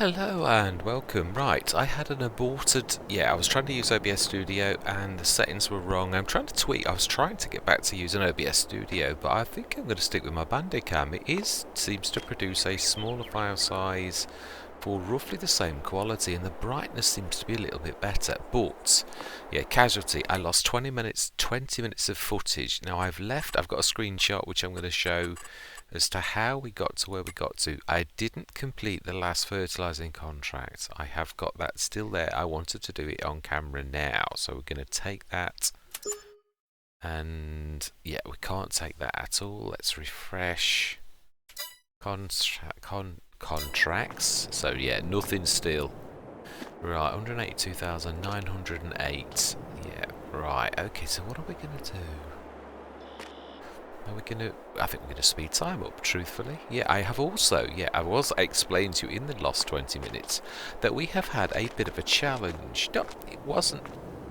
Hello and welcome. Right, I had an aborted. I was trying to use OBS Studio and the settings were wrong. I'm trying to tweak. I was trying to get back to using OBS Studio, but I think I'm going to stick with my Bandicam. Seems to produce a smaller file size for roughly the same quality, and the brightness seems to be a little bit better. But yeah, casualty. I lost 20 minutes of footage. Now I've got a screenshot which I'm going to show as to how we got to where we got to. I didn't complete the last fertilising contract. I have got that still there. I wanted to do it on camera now, so we're going to take that. And yeah, we can't take that at all. Let's refresh contracts. So yeah, nothing still. Right, 182,908. Yeah, right. Okay, so what are we going to do? I think we're going to speed time up, truthfully. Yeah, I was explained to you in the last 20 minutes that we have had a bit of a challenge. No, it wasn't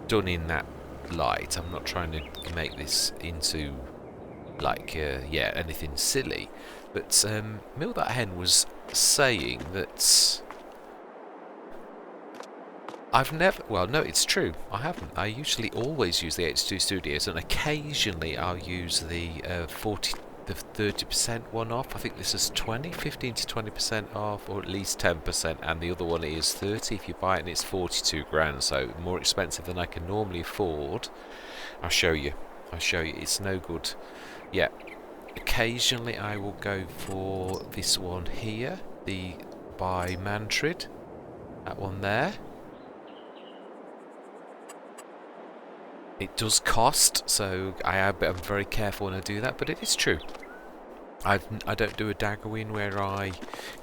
done in that light. I'm not trying to make this into, anything silly. But Mill That Hen was saying that no, it's true. I haven't. I usually always use the H2 Studios, and occasionally I'll use the 30% one off. I think this is 15 to 20% off, or at least 10%, and the other one is 30 if you buy it, and it's 42 grand, so more expensive than I can normally afford. I'll show you. It's no good. Yeah. Occasionally I will go for this one here, the by Mantrid. That one there. It does cost, so I'm very careful when I do that, but it is true. I don't do a dagger win where I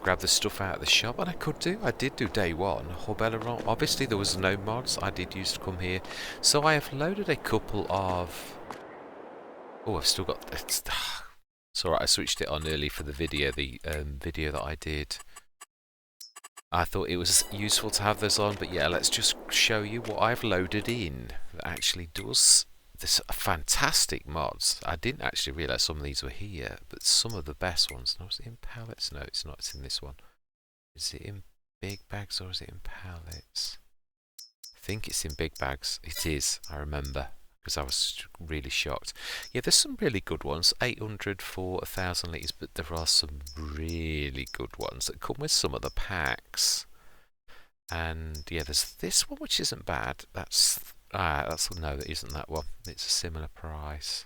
grab the stuff out of the shop, and I did do day one. Beyleron, obviously there was no mods, I did used to come here. So I have loaded a couple of... Oh, I've still got... It's alright, I switched it on early for the video, video that I did. I thought it was useful to have this on, but yeah, let's just show you what I've loaded in that actually does this fantastic mods. I didn't actually realise some of these were here, but some of the best ones. Now, is it in pallets? No, it's not. It's in this one. Is it in big bags or is it in pallets? I think it's in big bags. It is, I remember, because I was really shocked. Yeah, there's some really good ones. 800 for 1,000 litres, but there are some really good ones that come with some of the packs. And yeah, there's this one which isn't bad. No, that isn't that one. It's a similar price.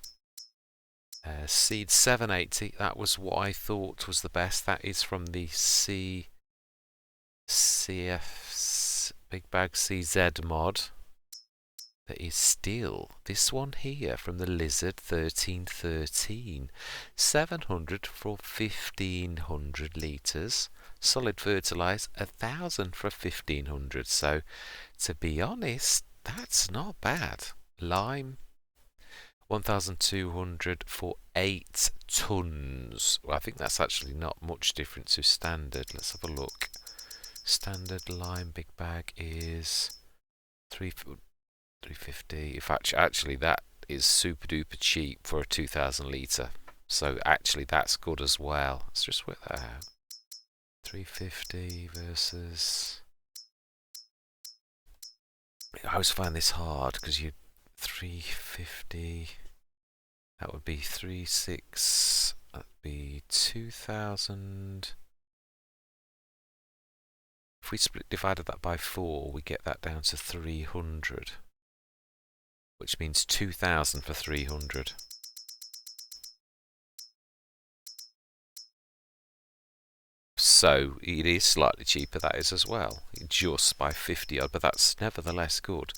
Seed 780. That was what I thought was the best. That is from the CF Big Bag CZ mod. There is still this one here from the Lizard 1313. 700 for 1,500 litres. Solid fertilise 1,000 for 1,500. So, to be honest, that's not bad. Lime 1,200 for 8 tons. Well, I think that's actually not much different to standard. Let's have a look. Standard lime big bag is 350. In fact, actually, that is super duper cheap for a 2,000 litre. So actually, that's good as well. Let's just work that out. 350 versus... I always find this hard because you 350. That would be 36. That'd be 2,000. If we divided that by 4, we get that down to 300, which means 2,000 for 300. So it is slightly cheaper, that is as well, just by 50 odd, but that's nevertheless good.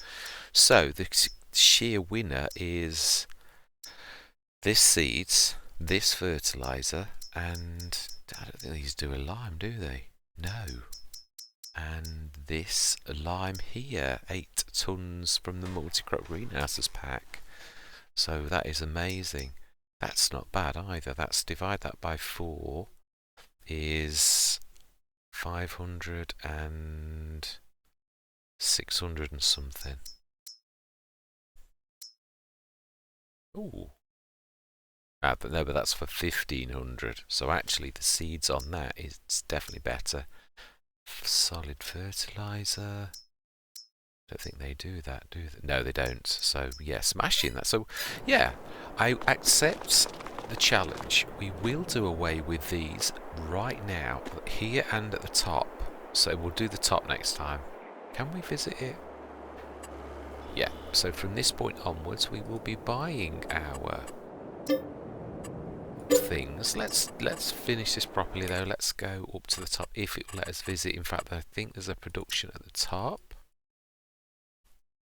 So the sheer winner is this seeds, this fertiliser, and I don't think these do a lime, do they? No. And this lime here, 8 tons from the multi-crop greenhouses pack. So that is amazing. That's not bad either. That's divide that by 4 is 500 and 600 and something. Ooh. But that's for 1,500. So actually the seeds on that is definitely better. solid fertiliser. Don't think they do that, do they? No, they don't. So yeah, smashing that. So yeah, I accept the challenge. We will do away with these right now, here and at the top. So we'll do the top next time. Can we visit it? Yeah. So from this point onwards, we will be buying our things. Let's finish this properly though. Let's go up to the top if it will let us visit. In fact, I think there's a production at the top.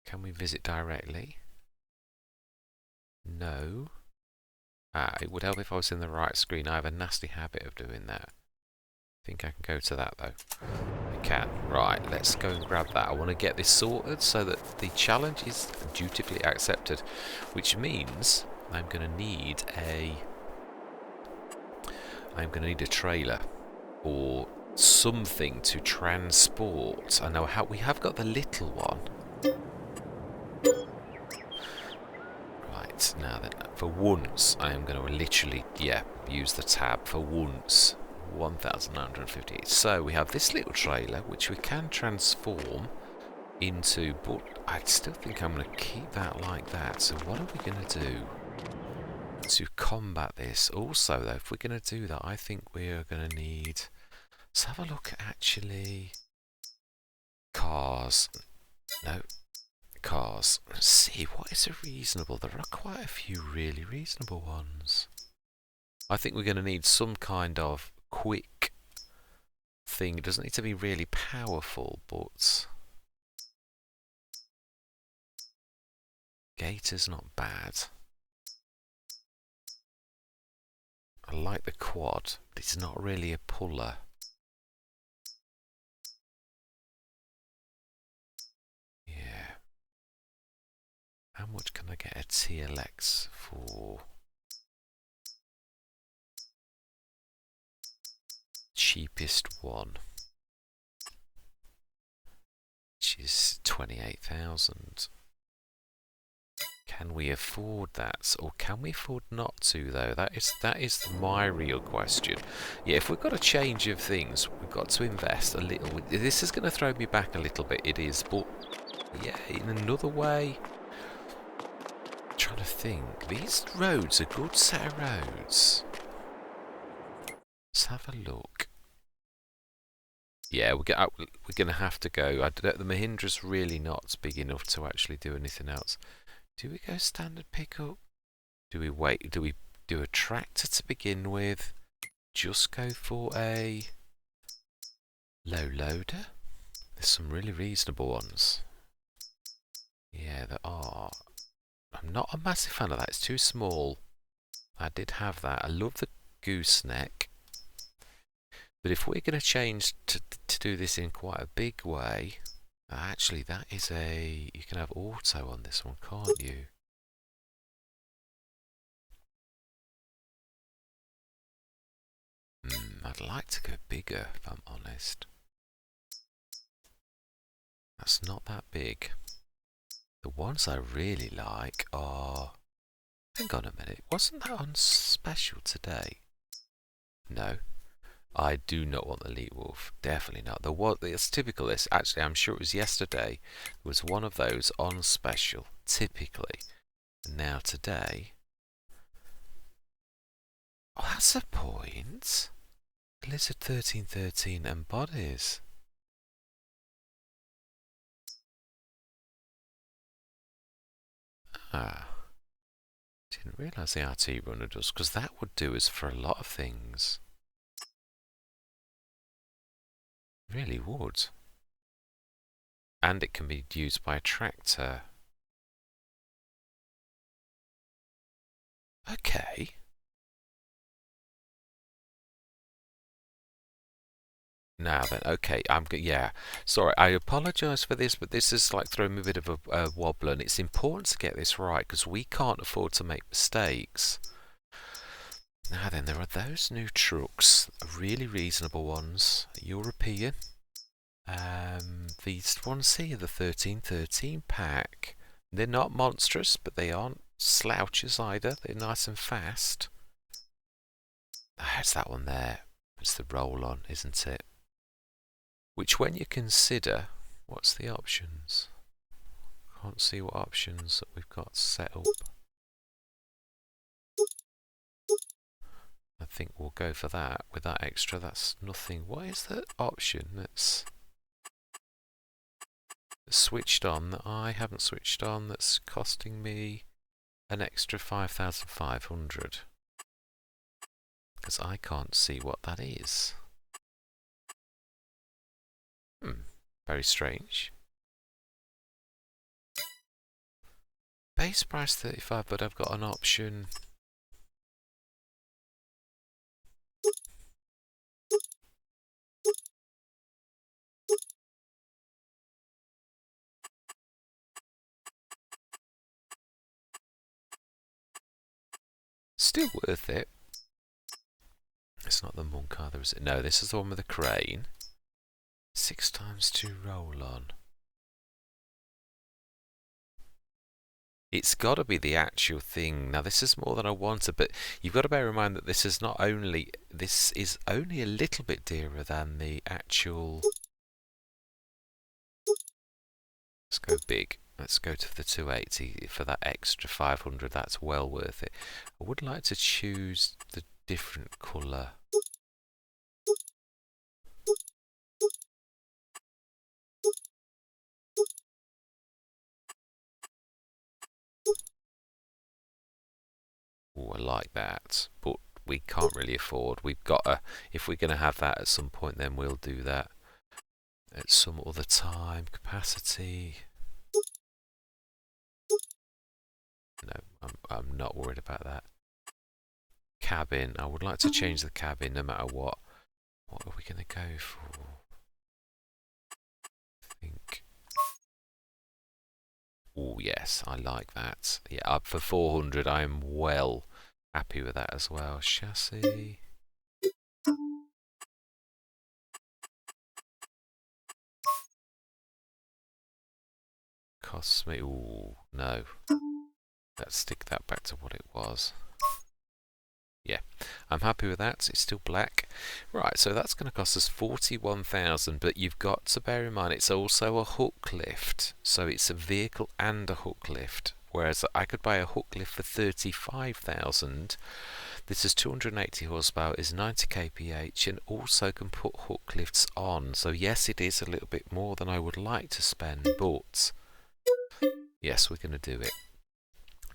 Can we visit directly? No. It would help if I was in the right screen. I have a nasty habit of doing that. I think I can go to that though. I can. Right, let's go and grab that. I want to get this sorted so that the challenge is dutifully accepted, which means I'm going to need a trailer or something to transport. I know how we have got the little one. Right, now then, for once, I am going to literally, use the tab for once. 1,958. So we have this little trailer which we can transform into, but I still think I'm going to keep that like that. So what are we going to do to combat this? Also though, if we're going to do that, I think we are going to need, let's have a look at actually cars. No, cars. Let's see, what is a reasonable? There are quite a few really reasonable ones. I think we're going to need some kind of quick thing. It doesn't need to be really powerful, but Gator's not bad. I like the quad, but it's not really a puller. Yeah. How much can I get a TLX for? Cheapest one, which is 28,000. Can we afford that, or can we afford not to though? That is my real question. Yeah, if we've got a change of things, we've got to invest a little. This is going to throw me back a little bit, it is, but yeah, in another way, I'm trying to think. These roads are good set of roads. Let's have a look. Yeah, we're going to have to go. The Mahindra's really not big enough to actually do anything else. Do we go standard pickup? Do we wait? Do we do a tractor to begin with? Just go for a low loader? There's some really reasonable ones. Yeah, there are. I'm not a massive fan of that. It's too small. I did have that. I love the gooseneck. But if we're going to change to do this in quite a big way, actually that is a, you can have auto on this one, can't you? I'd like to go bigger if I'm honest. That's not that big. The ones I really like are, hang on a minute, wasn't that on special today? No. I do not want the Elite Wolf. Definitely not. It's typical this. Actually, I'm sure it was yesterday. There was one of those on special, typically. And now today... Oh, that's a point. Lizard 1313 and bodies. Didn't realise the RT runner does, because that would do us for a lot of things. Really would. And it can be used by a tractor. Okay. Now then, okay, yeah. Sorry, I apologise for this, but this is like throwing me a bit of a wobble, and it's important to get this right because we can't afford to make mistakes. Now then, there are those new trucks, really reasonable ones, European. These ones here, the 1313 pack. They're not monstrous, but they aren't slouches either. They're nice and fast. It's that one there. It's the roll-on, isn't it? Which, when you consider, what's the options? Can't see what options that we've got set up. I think we'll go for that with that extra. That's nothing. What is the option that's switched on that I haven't switched on that's costing me an extra 5,500? Because I can't see what that is. Very strange. Base price 35, but I've got an option. Still worth it. It's not the monk either, is it? No, this is the one with the crane. 6 times 2 roll on. It's got to be the actual thing. Now, this is more than I wanted, but you've got to bear in mind that this is only a little bit dearer than the actual. Let's go big. Let's go to the 280 for that extra 500. That's well worth it. I would like to choose the different colour. Oh, I like that, but we can't really afford. We've got to, if we're going to have that at some point, then we'll do that at some other time. Capacity. No, I'm not worried about that. Cabin. I would like to change the cabin no matter what. What are we going to go for? I think. Oh yes, I like that. Yeah, up for 400. I am well happy with that as well. Chassis. Costs me. Ooh, no. Let's stick that back to what it was. Yeah, I'm happy with that. It's still black. Right, so that's going to cost us 41,000, but you've got to bear in mind it's also a hook lift. So it's a vehicle and a hook lift. Whereas I could buy a hook lift for 35,000. This is 280 horsepower, is 90 kph, and also can put hook lifts on. So yes, it is a little bit more than I would like to spend, but yes, we're going to do it.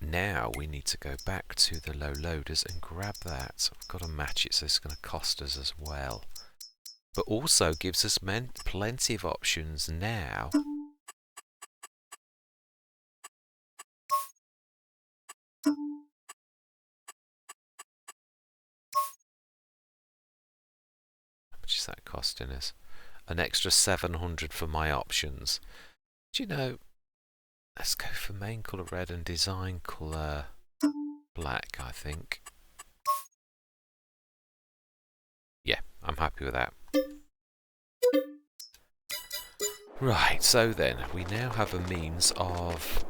Now we need to go back to the low loaders and grab that. I've got to match it, so it's going to cost us as well. But also gives us plenty of options now. How much is that costing us? An extra 700 for my options. Do you know, let's go for main colour red and design colour black, I think. Yeah, I'm happy with that. Right, so then, we now have a means of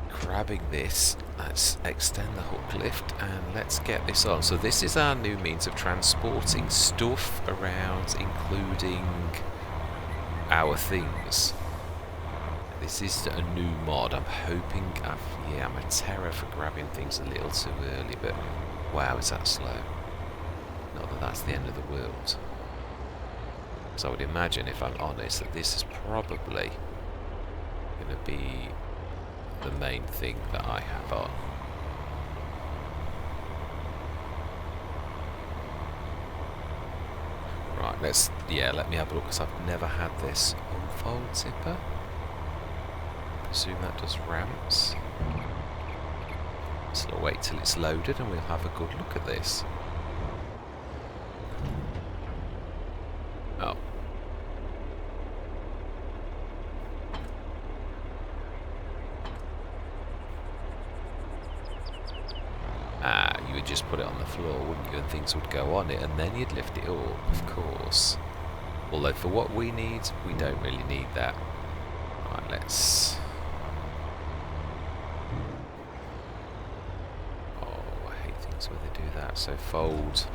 grabbing this. Let's extend the hook lift and let's get this on. So this is our new means of transporting stuff around, including our things. This is a new mod. I'm hoping, yeah, I'm a terror for grabbing things a little too early, but wow, is that slow. Not that that's the end of the world. So I would imagine, if I'm honest, that this is probably going to be the main thing that I have on. Right, let me have a look, because I've never had this unfold zipper. Presume that does ramps. So I'll wait till it's loaded and we'll have a good look at this. Oh. You would just put it on the floor, wouldn't you, and things would go on it, and then you'd lift it up, of course. Although for what we need, we don't really need that. Right, let's... Oh, I hate things where they do that. So fold,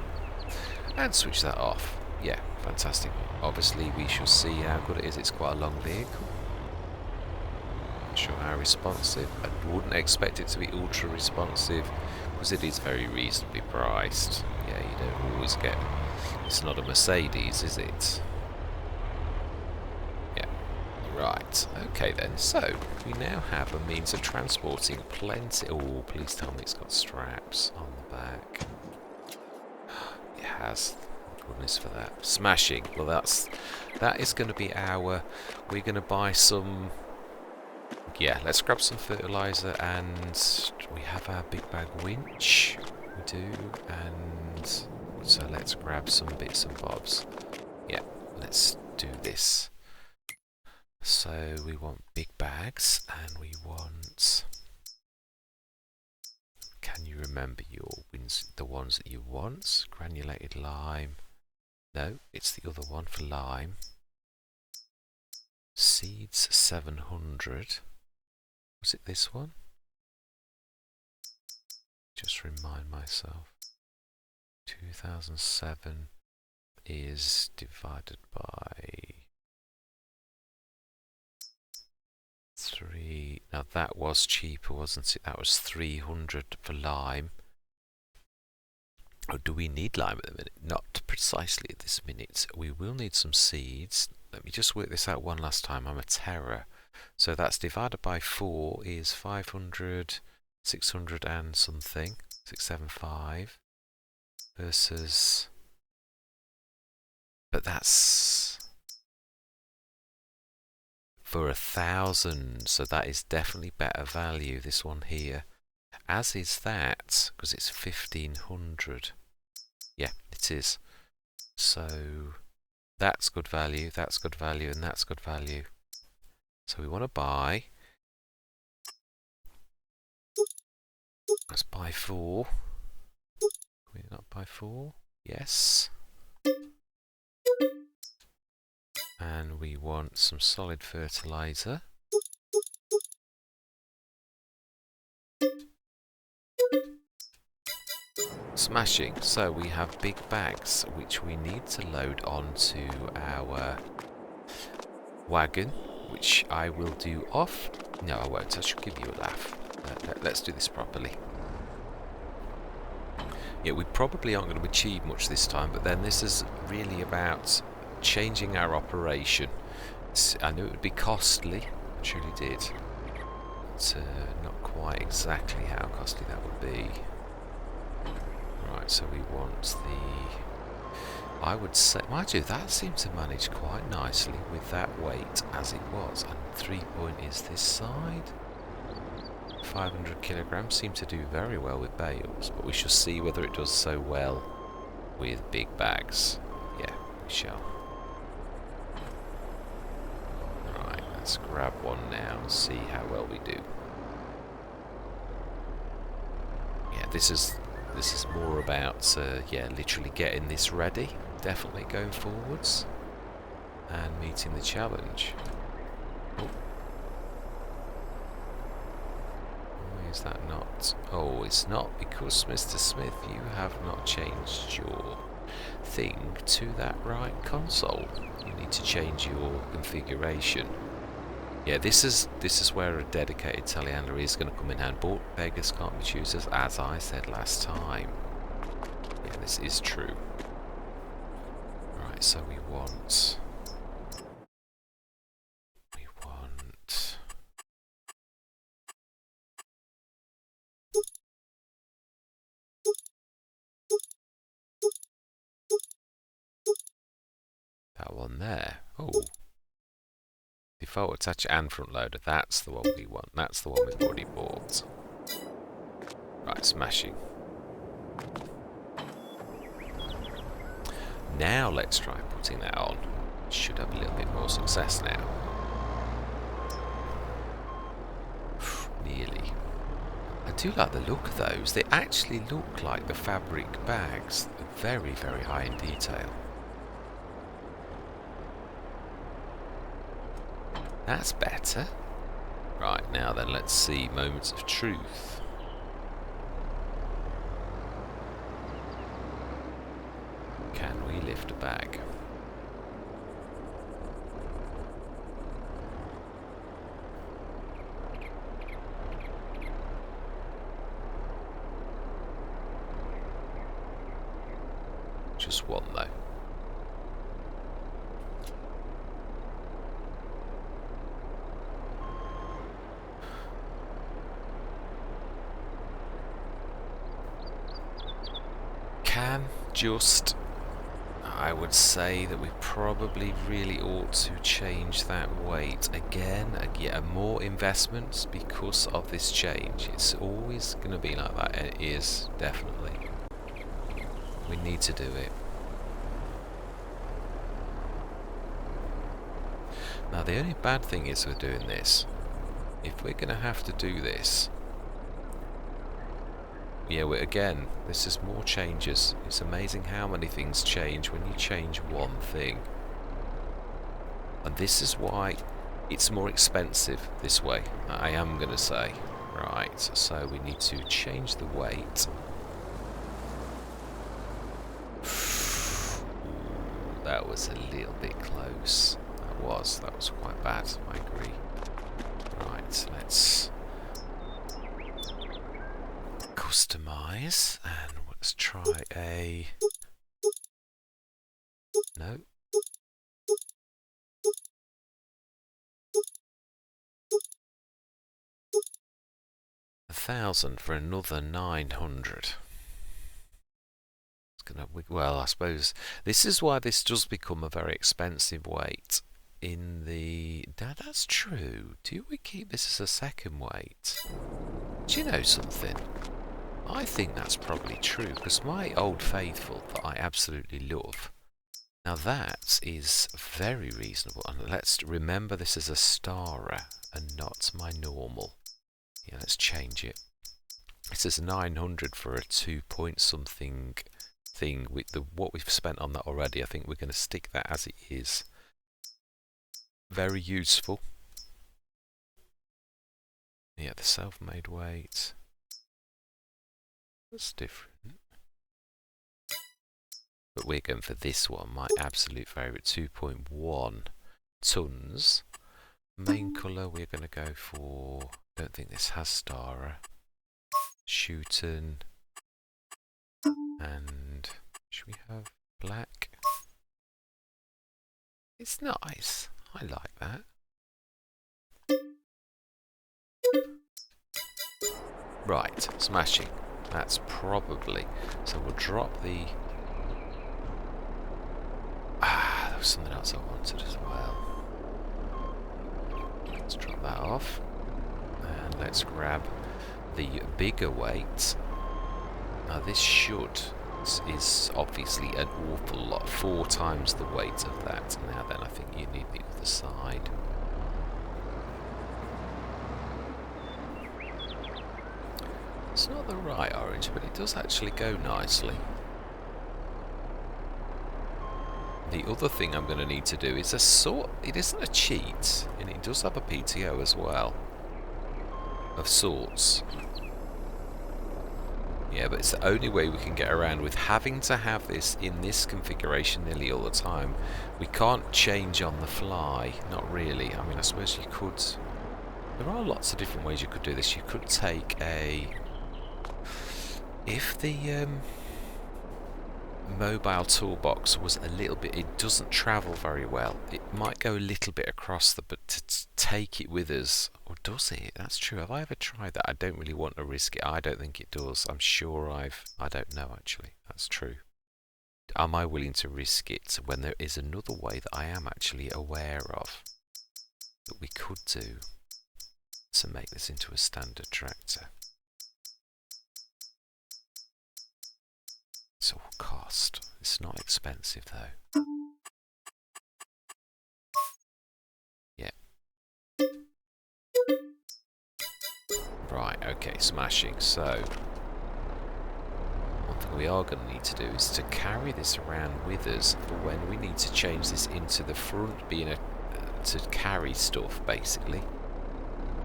and switch that off. Yeah, Fantastic. Obviously, we shall see how good it is. It's quite a long vehicle. Not sure how responsive. I wouldn't expect it to be ultra responsive because it is very reasonably priced. Yeah, you don't always get... It's not a Mercedes, is it? Yeah. Right. Okay then. So, we now have a means of transporting plenty... Oh, please tell me it's got straps on the back. It has. Goodness for that. Smashing. Well, that is going to be our... We're going to buy some... Yeah, let's grab some fertiliser, and we have our big bag winch. We do, and so let's grab some bits and bobs. Yeah, let's do this. So we want big bags, and we want... Can you remember the ones that you want? Granulated lime. No, it's the other one for lime. Seeds 700. Was it this one? Just remind myself. 2007 is divided by 3. Now that was cheaper, wasn't it? That was 300 for lime. Oh, do we need lime at the minute? Not precisely at this minute. We will need some seeds. Let me just work this out one last time. I'm a terror. So that's divided by 4 is 500, 600 and something. 675 versus... But that's for 1,000. So that is definitely better value, this one here. As is that, because it's 1,500. Yeah, it is. So that's good value, and that's good value. So we want to buy... Let's buy 4. Can we not buy 4? Yes. And we want some solid fertiliser. Smashing. So we have big bags which we need to load onto our wagon, which I will do off. No, I won't. I should give you a laugh. Let's do this properly. Yeah, we probably aren't going to achieve much this time, but then this is really about changing our operation. I knew it would be costly. I truly did. But not quite exactly how costly that would be. Right, so we want the... I would say... Mind you, that seemed to manage quite nicely with that weight as it was. And 3 point is this side. 500 kilograms seemed to do very well with bales, but we shall see whether it does so well with big bags. Yeah, we shall. Right, let's grab one now and see how well we do. Yeah, this is more about, yeah, literally getting this ready, definitely going forwards, and meeting the challenge. Oh. Why is that not? Oh, it's not because, Mr. Smith, you have not changed your thing to that right console. You need to change your configuration. Yeah, this is where a dedicated telehandler is going to come in hand. But beggars can't be choosers, as I said last time. Yeah, this is true. Right, so we want that one there. Oh. Default attach and front loader, that's the one we want. That's the one we've already bought. Right, smashing. Now let's try putting that on. Should have a little bit more success now. Nearly. I do like the look of those. They actually look like the fabric bags. Very, very high in detail. That's better. Right, now then, let's see moments of truth. Can we lift a bag? Just one though. I would say that we probably really ought to change that weight again. Yeah, more investments because of this change. It's always going to be like that. It is, definitely. We need to do it. Now the only bad thing is with doing this, if we're going to have to do this, yeah, again, this is more changes. It's amazing how many things change when you change one thing. And this is why it's more expensive this way, I am going to say. Right, so we need to change the weight. Ooh, that was a little bit close. That was quite bad, I agree. Right, let's customize, and let's try a... No. $1,000 for another 900. It's gonna, well, I suppose this is why this does become a very expensive weight. In the... That's true. Do we keep this as a second weight? Do you know something? I think that's probably true, because my Old Faithful that I absolutely love, now that is very reasonable. And let's remember this is a starer and not my normal. Yeah, let's change it. This is 900 for a 2-point something thing. With what we've spent on that already, I think we're going to stick that as it is. Very useful. Yeah, the self-made weight. That's different. But we're going for this one, my absolute favourite, 2.1 tons. Main colour we're going to go for, I don't think this has starer. Shooten. And should we have black? It's nice. I like that. Right, smashing. That's probably... So we'll drop the... there was something else I wanted as well. Let's drop that off. And let's grab the bigger weight. Now this is obviously an awful lot. 4 times the weight of that. Now then, I think you need the other side. It's not the right orange, but it does actually go nicely. The other thing I'm going to need to do is it isn't a cheat, and it does have a PTO as well, of sorts. Yeah, but it's the only way we can get around with having to have this in this configuration nearly all the time. We can't change on the fly, not really. I mean, I suppose you could... There are lots of different ways you could do this. You could take a... If the mobile toolbox was a little bit... It doesn't travel very well. It might go a little bit across but to take it with us... Or does it? That's true. Have I ever tried that? I don't really want to risk it. I don't think it does. I'm sure I don't know, actually. That's true. Am I willing to risk it when there is another way that I am actually aware of that we could do to make this into a standard tractor? It's all cost. It's not expensive though. Yeah. Right, okay, smashing. So, one thing we are going to need to do is to carry this around with us for when we need to change this into the front, being to carry stuff, basically.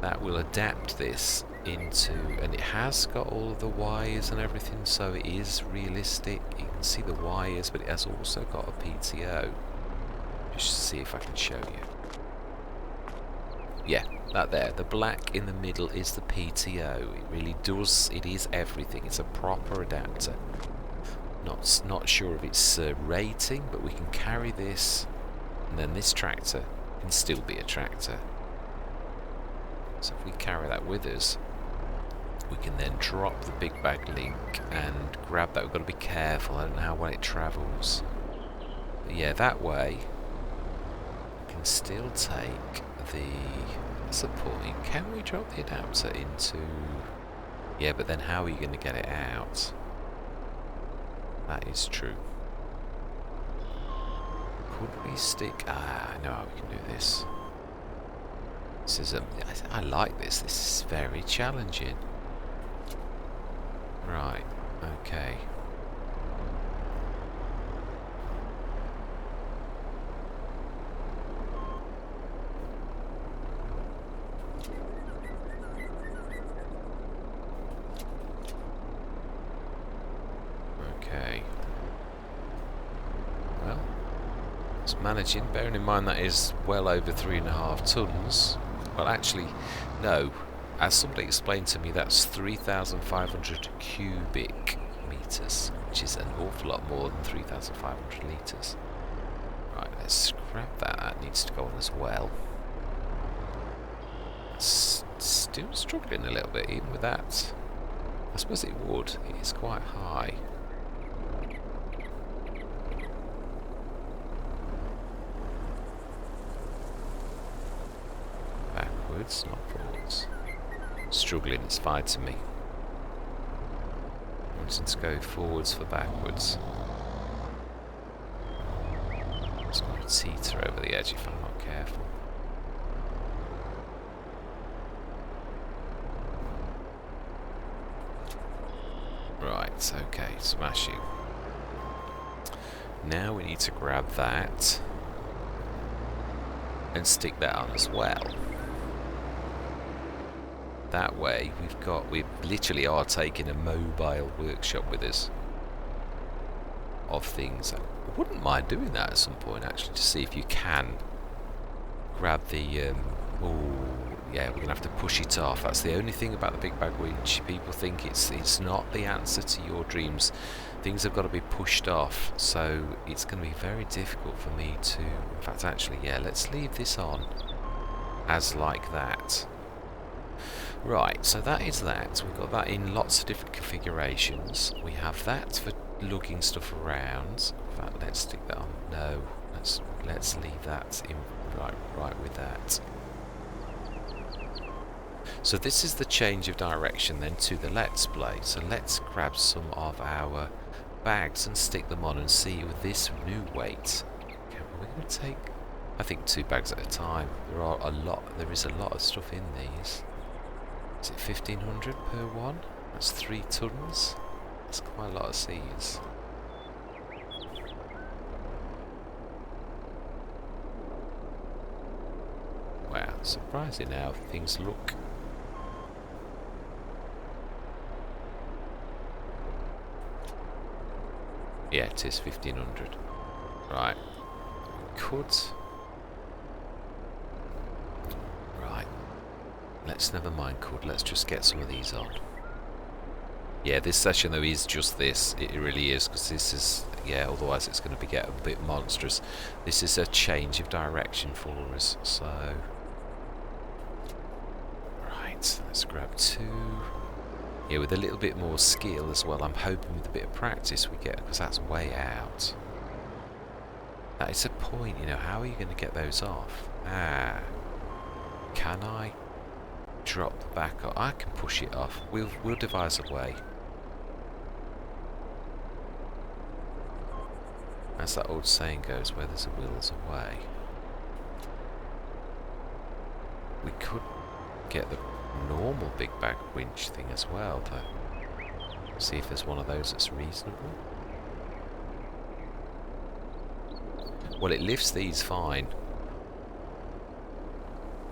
That will adapt this into, and it has got all of the wires and everything, so it is realistic. You can see the wires, but it has also got a PTO. Just to see if I can show you. Yeah, that there, the black in the middle is the PTO. It really does, it is everything. It's a proper adapter. Not sure of its rating, but we can carry this, and then this tractor can still be a tractor. So if we carry that with us, we can then drop the big bag link and grab that. We've got to be careful. I don't know how well it travels. But yeah, that way we can still take the supporting. Can we drop the adapter into... Yeah, but then how are you going to get it out? That is true. Could we stick... I know how we can do this. This is I like this. This is very challenging. Right, okay. Okay. Well, it's managing, bearing in mind that is well over 3.5 tons. Well, actually, no. As somebody explained to me, that's 3,500 cubic meters, which is an awful lot more than 3,500 litres. Right, let's scrap that. That needs to go on as well. Still struggling a little bit, even with that. I suppose it would. It is quite high. Backwards, not forwards. Struggling, it's fine to me. Wanting to go forwards for backwards. It's going to teeter over the edge if I'm not careful. Right, okay, smashing. Now we need to grab that and stick that on as well. That way we literally are taking a mobile workshop with us of things. I wouldn't mind doing that at some point actually, to see if you can grab the oh yeah, we're gonna have to push it off. That's the only thing about the big bag winch. People think it's not the answer to your dreams. Things have got to be pushed off, so it's going to be very difficult for me to, in fact actually, yeah, let's leave this on as like that. Right, so that is that. We've got that in lots of different configurations. We have that for lugging stuff around. In fact, let's stick that on. No, let's leave that in right with that. So this is the change of direction then to the Let's Play. So let's grab some of our bags and stick them on and see with this new weight. Okay, we're going to take, I think, 2 bags at a time. There is a lot of stuff in these. Is it 1,500 per one? That's 3 tons. That's quite a lot of seeds. Wow, surprising how things look. Yeah, it is 1,500. Right. Could... Right. Let's never mind could. Let's just get some of these on. Yeah, this session though is just this. It really is, because this is... Yeah, otherwise it's going to get a bit monstrous. This is a change of direction for us, so... Right, let's grab 2. Yeah, with a little bit more skill as well. I'm hoping with a bit of practice we get, because that's way out. That is a point, you know, how are you going to get those off? Can I drop the back off? I can push it off. We'll devise a way. As that old saying goes, where there's a will, there's a way. We could get the normal big bag winch thing as well, though. See if there's one of those that's reasonable. Well, it lifts these fine,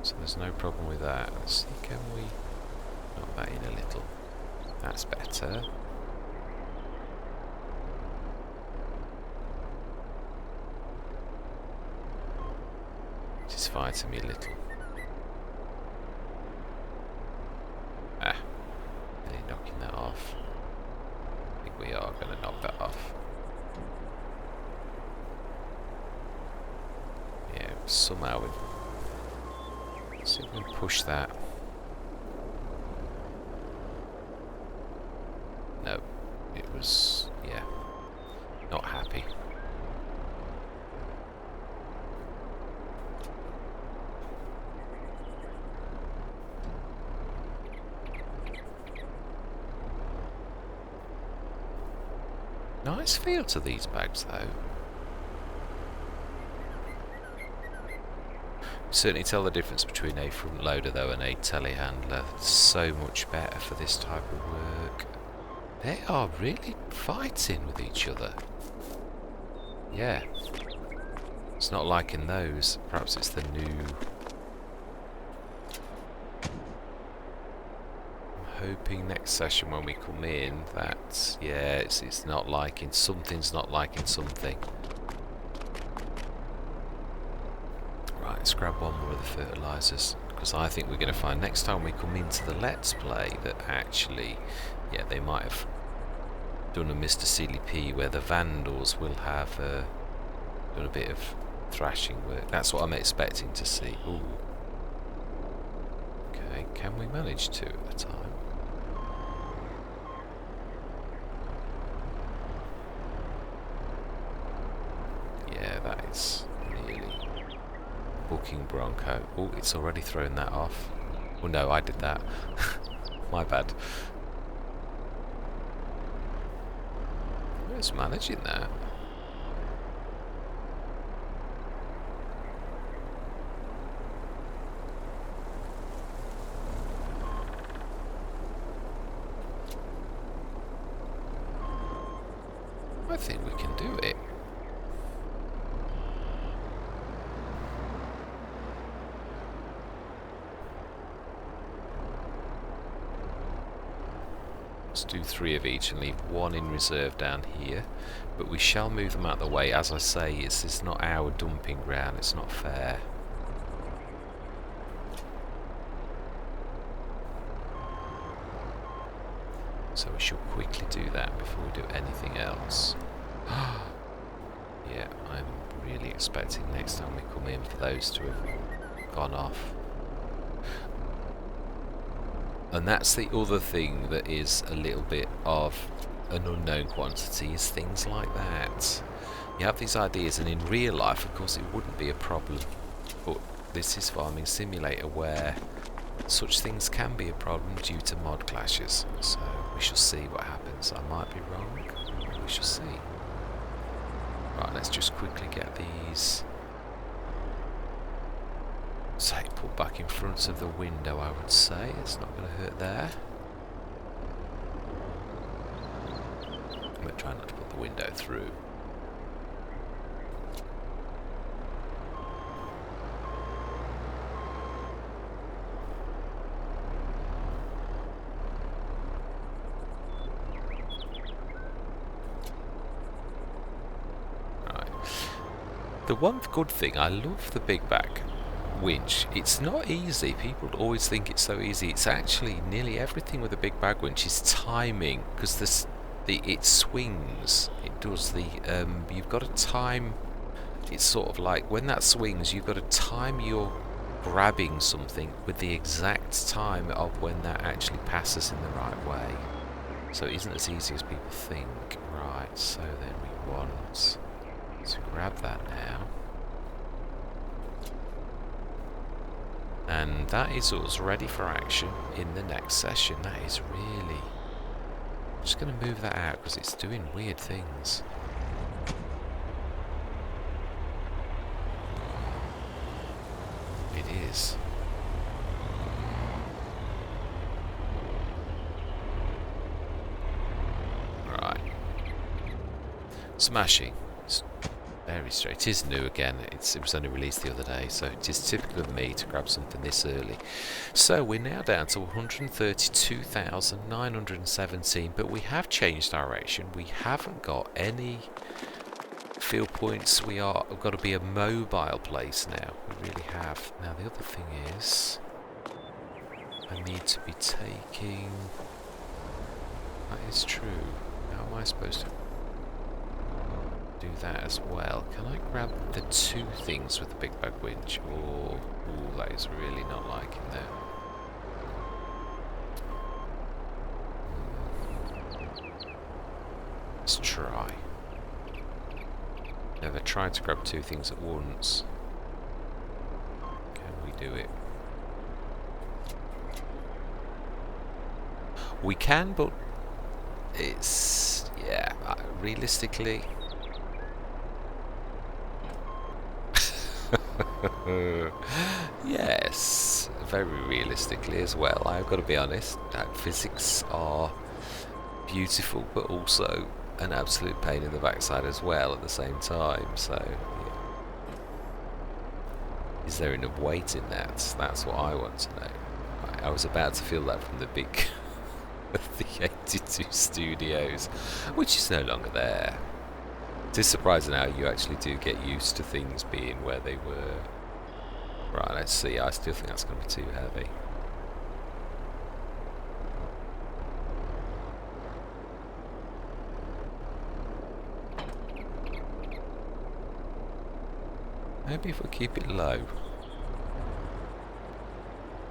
so there's no problem with that. Let's see, can we knock that in a little? That's better. It is fighting me a little. Knocking that off. Big we are going to knock that off. Yeah, somehow we... Let's see if we can push that. No, it was... yeah, not happy. Nice feel to these bags though. Certainly tell the difference between a front loader though and a telehandler. It's so much better for this type of work. They are really fighting with each other. Yeah. It's not like in those. Perhaps it's the new... I'm hoping next session when we come in that, yeah, it's not liking... something's not liking something. Right, let's grab one more of the fertilisers. Because I think we're going to find next time we come into the Let's Play that actually... yeah, they might have done a Mr. Silly P where the Vandals will have done a bit of thrashing work. That's what I'm expecting to see. Ooh. Okay, can we manage to at the time? Yeah, that is really booking Bronco. Oh, it's already thrown that off. Oh no, I did that. My bad. It's managing that. I think we can do it. Let's do 3 of each and leave 1 in reserve down here, but we shall move them out of the way. As I say, it's not our dumping ground, it's not fair. So we should quickly do that before we do anything else. Yeah, I'm really expecting next time we come in for those to have gone off. And that's the other thing that is a little bit of an unknown quantity, is things like that. You have these ideas, and in real life, of course, it wouldn't be a problem. But this is Farming Simulator, where such things can be a problem due to mod clashes. So we shall see what happens. I might be wrong. We shall see. Right, let's just quickly get these... say, put back in front of the window, I would say. It's not going to hurt there. I'm going to try not to put the window through. Right. The one good thing, I love the big bag winch. It's not easy. People always think it's so easy. It's actually nearly everything with a big bag winch is timing, because it swings. It does the you've got to time. It's sort of like when that swings, you've got to time your grabbing something with the exact time of when that actually passes in the right way. So it isn't as easy as people think. Right. So then we want to grab that now. And that is us ready for action in the next session. That is really... I'm just going to move that out because it's doing weird things. It is. Right. Smashing. Very straight. It is new again. It was only released the other day, so it is typical of me to grab something this early. So we're now down to 132,917, but we have changed direction. We haven't got any field points. We've got to be a mobile place now. We really have. Now the other thing is, I need to be taking... That is true. How am I supposed to do that as well? Can I grab the two things with the big bag winch? Or, ooh, that is really not liking that. Let's try. Never tried to grab two things at once. Can we do it? We can, but it's, yeah, realistically. Yes, very realistically as well. I've got to be honest. Physics are beautiful, but also an absolute pain in the backside as well at the same time. So, yeah. Is there enough weight in that? That's what I want to know. I was about to feel that from the big, the 82 Studios, which is no longer there. It is surprising how you actually do get used to things being where they were. Right, let's see. I still think that's going to be too heavy. Maybe if we keep it low.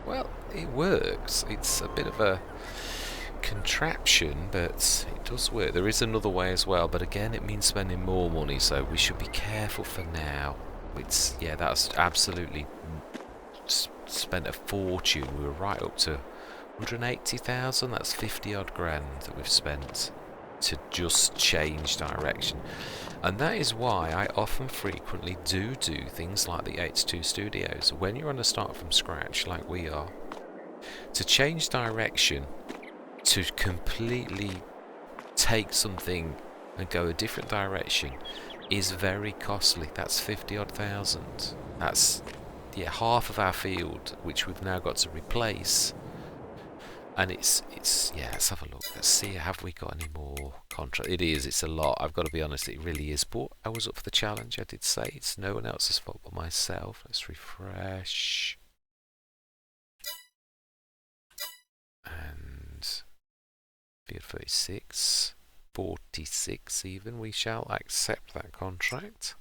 Well, it works. It's a bit of a contraption, but it does work. There is another way as well, but again, it means spending more money, so we should be careful for now. It's, yeah, that's absolutely spent a fortune. We were right up to 180,000. That's 50 odd grand that we've spent to just change direction. And that is why I often frequently do things like the 82 Studios when you're on a start from scratch like we are. To change direction, to completely take something and go a different direction is very costly. That's 50 odd thousand. That's, yeah, half of our field, which we've now got to replace. And it's yeah, let's have a look. Let's see, have we got any more contract? It is, it's a lot. I've got to be honest, it really is. But I was up for the challenge, I did say. It's no one else's fault but myself. Let's refresh. And field 36, 46 even. We shall accept that contract.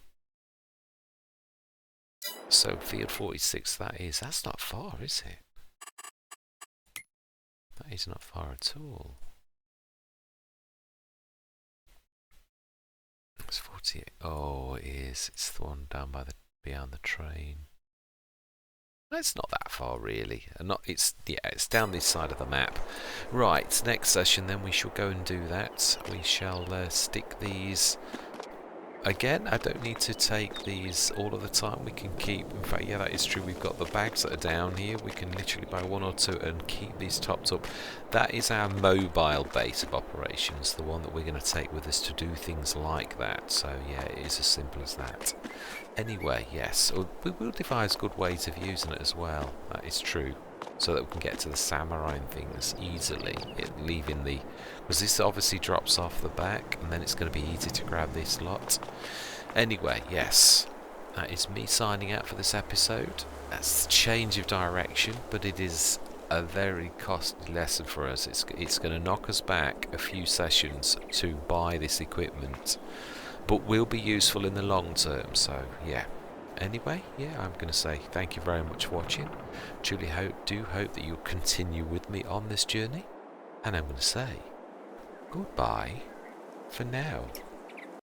So field 46, that's not far, is it? That is not far at all. It's 48. Oh, it is. It's the one down by behind the train. It's not that far really. It's down this side of the map. Right, next session then we shall go and do that. We shall stick these. Again, I don't need to take these all of the time. We can keep, in fact, yeah, that is true. We've got the bags that are down here. We can literally buy one or two and keep these topped up. That is our mobile base of operations, the one that we're going to take with us to do things like that. So, yeah, it is as simple as that. Anyway, yes, we will devise good ways of using it as well. That is true. So that we can get to the samurai things easily, leaving the, because this obviously drops off the back and then it's going to be easy to grab this lot. Anyway, yes, that is me signing out for this episode. That's a change of direction, but it is a very costly lesson for us. It's going to knock us back a few sessions to buy this equipment, but will be useful in the long term. So yeah. Anyway, yeah, I'm going to say thank you very much for watching. Truly hope that you'll continue with me on this journey. And I'm going to say goodbye for now.